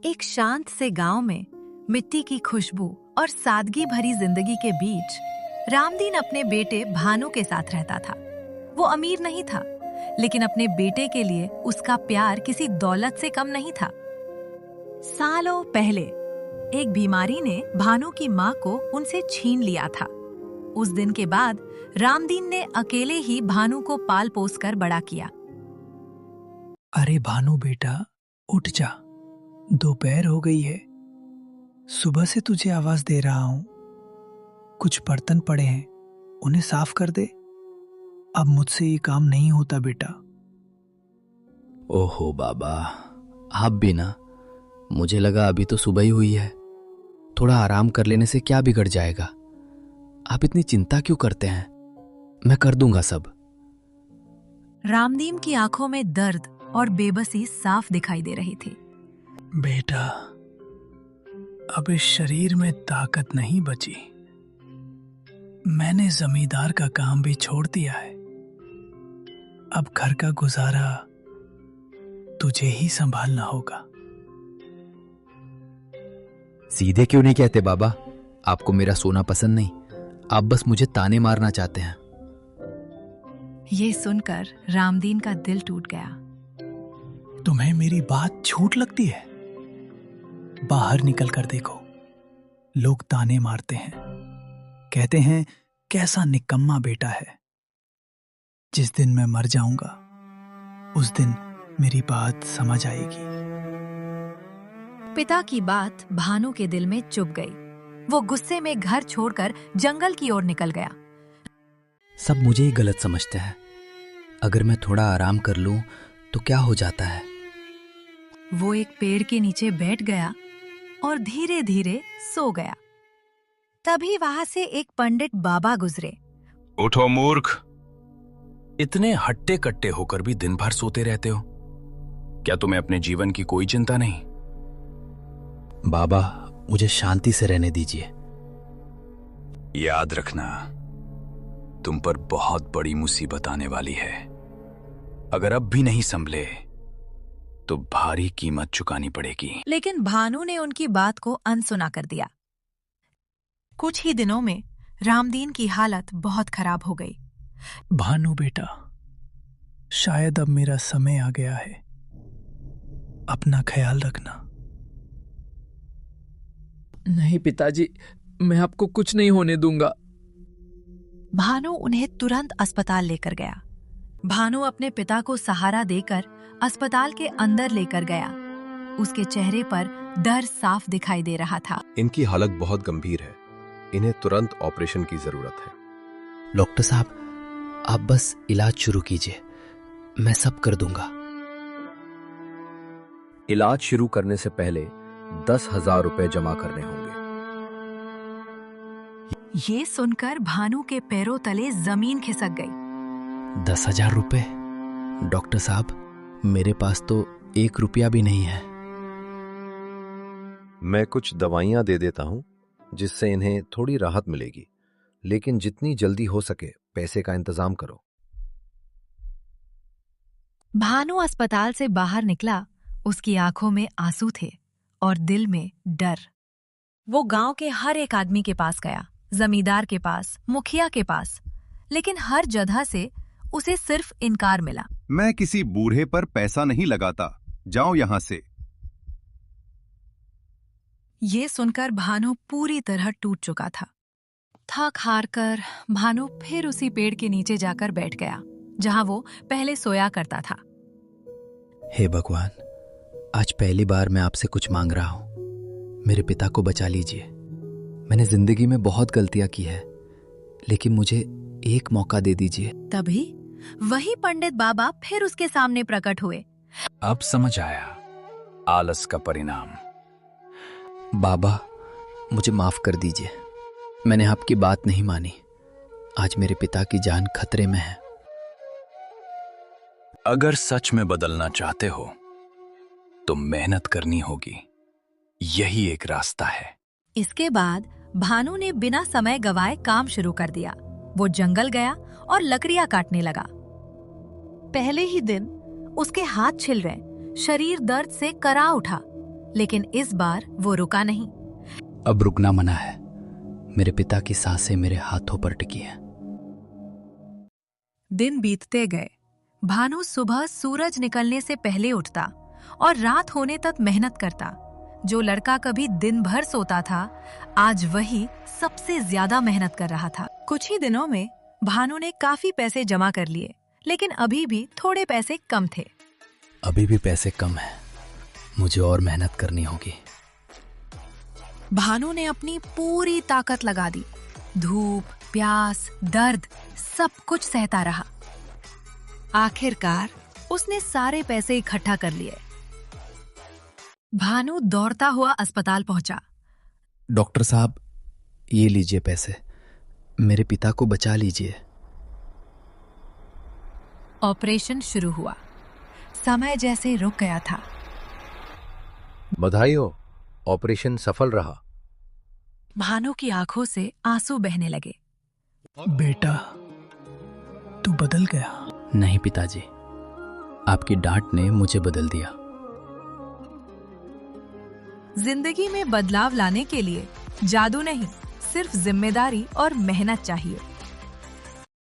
एक शांत से गांव में मिट्टी की खुशबू और सादगी भरी जिंदगी के बीच रामदीन अपने बेटे भानु के साथ रहता था। वो अमीर नहीं था, लेकिन अपने बेटे के लिए उसका प्यार किसी दौलत से कम नहीं था। सालों पहले एक बीमारी ने भानु की माँ को उनसे छीन लिया था। उस दिन के बाद रामदीन ने अकेले ही भानु को पाल पोस कर बड़ा किया। अरे भानु बेटा, उठ जा, दोपहर हो गई है। सुबह से तुझे आवाज दे रहा हूं। कुछ बर्तन पड़े हैं, उन्हें साफ कर दे। अब मुझसे ये काम नहीं होता बेटा। ओहो बाबा, आप भी ना। मुझे लगा अभी तो सुबह ही हुई है, थोड़ा आराम कर लेने से क्या बिगड़ जाएगा। आप इतनी चिंता क्यों करते हैं? मैं कर दूंगा सब। रामदीन की आंखों में दर्द और बेबसी साफ दिखाई दे रही थी। बेटा, अब इस शरीर में ताकत नहीं बची। मैंने जमींदार का काम भी छोड़ दिया है। अब घर का गुजारा तुझे ही संभालना होगा। सीधे क्यों नहीं कहते बाबा? आपको मेरा सोना पसंद नहीं, आप बस मुझे ताने मारना चाहते हैं। ये सुनकर रामदीन का दिल टूट गया। तुम्हें मेरी बात झूठ लगती है? बाहर निकल कर देखो, लोग ताने मारते हैं, कहते हैं कैसा निकम्मा बेटा है। जिस दिन मैं मर जाऊंगा, उस दिन मेरी बात समझ आएगी। पिता की बात भानु के दिल में चुभ गई। वो गुस्से में घर छोड़कर जंगल की ओर निकल गया। सब मुझे ही गलत समझते हैं। अगर मैं थोड़ा आराम कर लूं तो क्या हो जाता है? वो एक पेड़ के नीचे बैठ गया और धीरे धीरे सो गया। तभी वहां से एक पंडित बाबा गुजरे। उठो मूर्ख, इतने हट्टे कट्टे होकर भी दिन भर सोते रहते हो। क्या तुम्हें अपने जीवन की कोई चिंता नहीं? बाबा, मुझे शांति से रहने दीजिए। याद रखना, तुम पर बहुत बड़ी मुसीबत आने वाली है। अगर अब भी नहीं संभले तो भारी कीमत चुकानी पड़ेगी। लेकिन भानु ने उनकी बात को अनसुना कर दिया। कुछ ही दिनों में रामदीन की हालत बहुत खराब हो गई। भानु बेटा, शायद अब मेरा समय आ गया है। अपना ख्याल रखना। नहीं पिताजी, मैं आपको कुछ नहीं होने दूंगा। भानु उन्हें तुरंत अस्पताल लेकर गया। भानु अपने पिता को सहारा देकर अस्पताल के अंदर लेकर गया। उसके चेहरे पर डर साफ दिखाई दे रहा था। इनकी हालत बहुत गंभीर है, इन्हें तुरंत ऑपरेशन की जरूरत है। डॉक्टर साहब, आप बस इलाज शुरू कीजिए, मैं सब कर दूंगा। इलाज शुरू करने से पहले 10,000 रुपए जमा करने होंगे। ये सुनकर भानु के पैरों तले जमीन खिसक गई। 10,000 रुपए? डॉक्टर साहब, मेरे पास तो 1 रुपया भी नहीं है। मैं कुछ दवाइयां दे देता हूं, जिससे इन्हें थोड़ी राहत मिलेगी, लेकिन जितनी जल्दी हो सके पैसे का इंतजाम करो। भानु अस्पताल से बाहर निकला। उसकी आंखों में आंसू थे और दिल में डर। वो गांव के हर एक आदमी के पास गया, जमींदार के पास, मुखिया के पास, लेकिन हर जगह से उसे सिर्फ इनकार मिला। मैं किसी बूढ़े पर पैसा नहीं लगाता, जाओ यहां से। ये सुनकर भानु पूरी तरह टूट चुका था। थक हार कर भानु फिर उसी पेड़ के नीचे जाकर बैठ गया, जहां वो पहले सोया करता था। हे भगवान, आज पहली बार मैं आपसे कुछ मांग रहा हूं। मेरे पिता को बचा लीजिए। मैंने जिंदगी में बहुत गलतियां की है, लेकिन मुझे एक मौका दे दीजिए। तभी वही पंडित बाबा फिर उसके सामने प्रकट हुए। अब समझ आया आलस का परिणाम। बाबा, मुझे माफ कर दीजिए, मैंने आपकी बात नहीं मानी। आज मेरे पिता की जान खतरे में है। अगर सच में बदलना चाहते हो तो मेहनत करनी होगी, यही एक रास्ता है। इसके बाद भानु ने बिना समय गवाए काम शुरू कर दिया। वो जंगल गया और लकड़ियां काटने लगा। पहले ही दिन उसके हाथ छिल गए, शरीर दर्द से करा उठा, लेकिन इस बार वो रुका नहीं। अब रुकना मना है। मेरे पिता की सांसें मेरे हाथों पर टिकी हैं। दिन बीतते गए। भानु सुबह सूरज निकलने से पहले उठता और रात होने तक मेहनत करता। जो लड़का कभी दिन भर सोता था, आज वही सबसे ज्यादा मेहनत कर रहा था। कुछ ही दिनों में भानु ने काफी पैसे जमा कर लिए, लेकिन अभी भी थोड़े पैसे कम थे। अभी भी पैसे कम हैं। मुझे और मेहनत करनी होगी। भानु ने अपनी पूरी ताकत लगा दी। धूप, प्यास, दर्द सब कुछ सहता रहा। आखिरकार उसने सारे पैसे इकट्ठा कर लिए। भानु दौड़ता हुआ अस्पताल पहुंचा। डॉक्टर साहब, ये लीजिए पैसे। मेरे पिता को बचा लीजिए। ऑपरेशन शुरू हुआ। समय जैसे रुक गया था। बधाई हो, ऑपरेशन सफल रहा। भानु की आंखों से आंसू बहने लगे। बेटा, तू बदल गया। नहीं पिताजी, आपकी डांट ने मुझे बदल दिया। जिंदगी में बदलाव लाने के लिए जादू नहीं, सिर्फ जिम्मेदारी और मेहनत चाहिए।